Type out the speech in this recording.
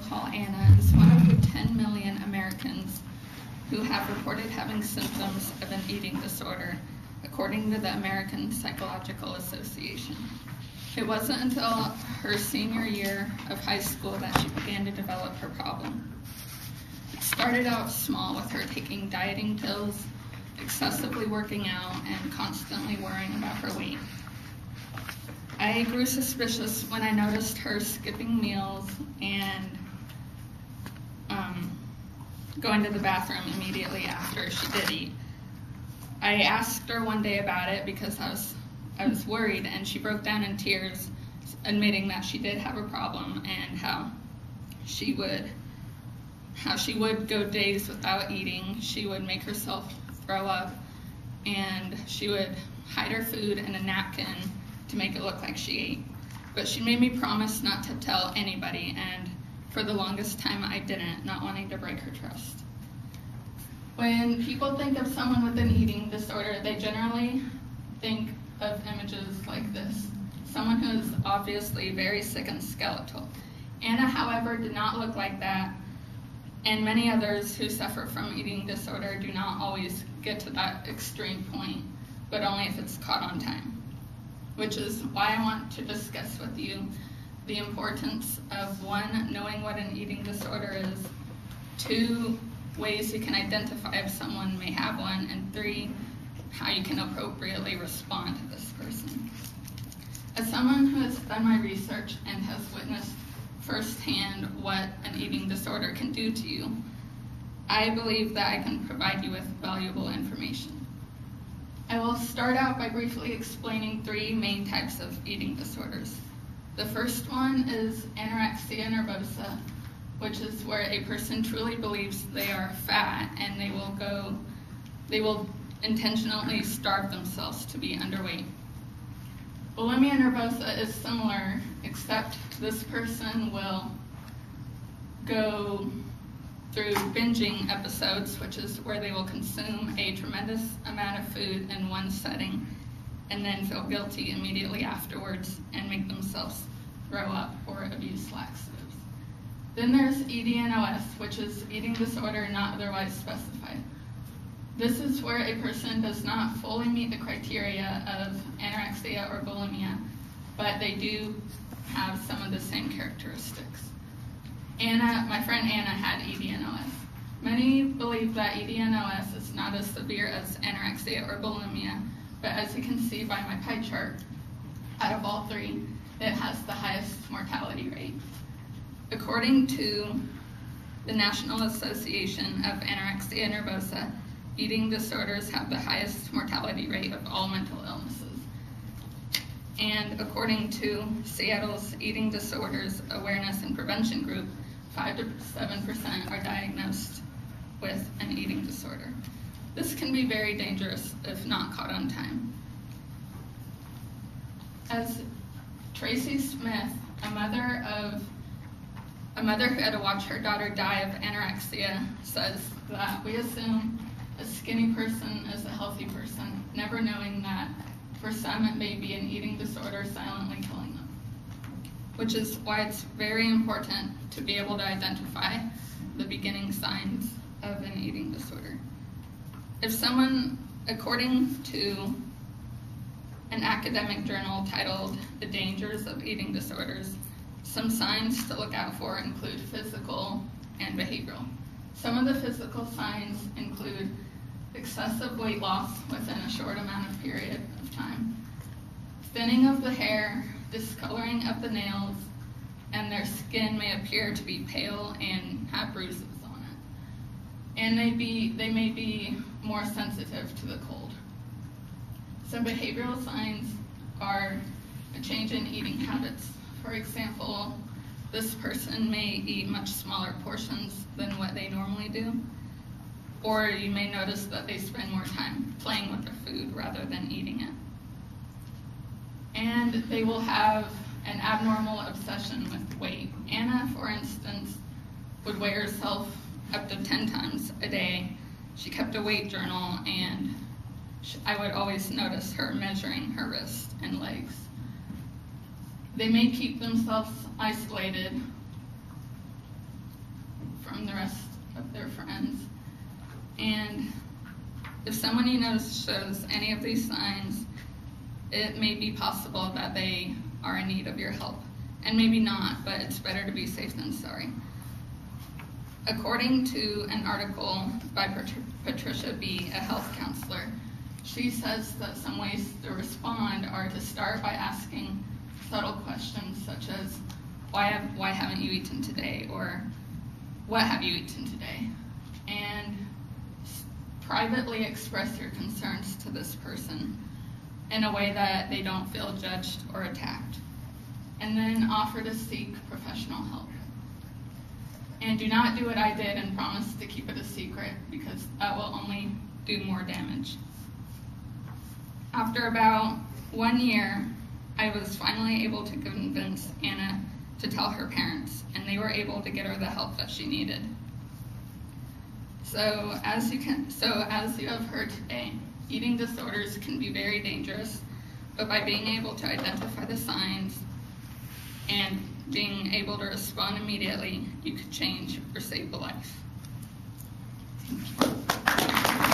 call Anna is one of the 10 million Americans who have reported having symptoms of an eating disorder, according to the American Psychological Association. It wasn't until her senior year of high school that she began to develop her problem. It started out small with her taking dieting pills, excessively working out, and constantly worrying about her weight. I grew suspicious when I noticed her skipping meals and going to the bathroom immediately after she did eat. I asked her one day about it because I was worried, and she broke down in tears, admitting that she did have a problem and how she would go days without eating. She would make herself throw up, and she would hide her food in a napkin to make it look like she ate. But she made me promise not to tell anybody, and for the longest time I didn't, not wanting to break her trust. When people think of someone with an eating disorder, they generally think of images like this. Someone who is obviously very sick and skeletal. Anna, however, did not look like that, and many others who suffer from eating disorder do not always get to that extreme point, but only if it's caught on time. Which is why I want to discuss with you the importance of 1, knowing what an eating disorder is, 2, ways you can identify if someone may have one, and 3, how you can appropriately respond to this person. As someone who has done my research and has witnessed firsthand what an eating disorder can do to you, I believe that I can provide you with valuable information. I will start out by briefly explaining 3 main types of eating disorders. The first one is anorexia nervosa, which is where a person truly believes they are fat and they will intentionally starve themselves to be underweight. Bulimia nervosa is similar, except this person will go through binging episodes, which is where they will consume a tremendous amount of food in one setting and then feel guilty immediately afterwards and make themselves throw up or abuse laxatives. Then there's EDNOS, which is eating disorder not otherwise specified. This is where a person does not fully meet the criteria of anorexia or bulimia, but they do have some of the same characteristics. My friend Anna had EDNOS. Many believe that EDNOS is not as severe as anorexia or bulimia, but as you can see by my pie chart, out of all 3, it has the highest mortality rate. According to the National Association of Anorexia Nervosa, eating disorders have the highest mortality rate of all mental illnesses. And according to Seattle's Eating Disorders Awareness and Prevention Group, 5 to 7% are diagnosed with an eating disorder. This can be very dangerous if not caught on time. As Tracy Smith, a mother who had to watch her daughter die of anorexia, says that we assume a skinny person is a healthy person, never knowing that for some it may be an eating disorder silently killing them. Which is why it's very important to be able to identify the beginning signs of an eating disorder. If someone, according to an academic journal titled The Dangers of Eating Disorders, some signs to look out for include physical and behavioral. Some of the physical signs include excessive weight loss within a short amount of period of time, thinning of the hair, discoloring of the nails, and their skin may appear to be pale and have bruises on it. And they may be more sensitive to the cold. Some behavioral signs are a change in eating habits. For example, this person may eat much smaller portions than what they normally do, or you may notice that they spend more time playing with their food rather than eating it. And they will have an abnormal obsession with weight. Anna, for instance, would weigh herself up to 10 times a day. She kept a weight journal, and I would always notice her measuring her wrists and legs. They may keep themselves isolated from the rest of their friends. And if someone you know shows any of these signs, it may be possible that they are in need of your help. And maybe not, but it's better to be safe than sorry. According to an article by Patricia B., a health counselor, she says that some ways to respond are to start by asking subtle questions such as, why haven't you eaten today? Or, what have you eaten today? And privately express your concerns to this person in a way that they don't feel judged or attacked. And then offer to seek professional help. And do not do what I did and promise to keep it a secret, because that will only do more damage. After about 1 year, I was finally able to convince Anna to tell her parents, and they were able to get her the help that she needed. So as you have heard today, eating disorders can be very dangerous, but by being able to identify the signs and being able to respond immediately, you could change or save a life. Thank you.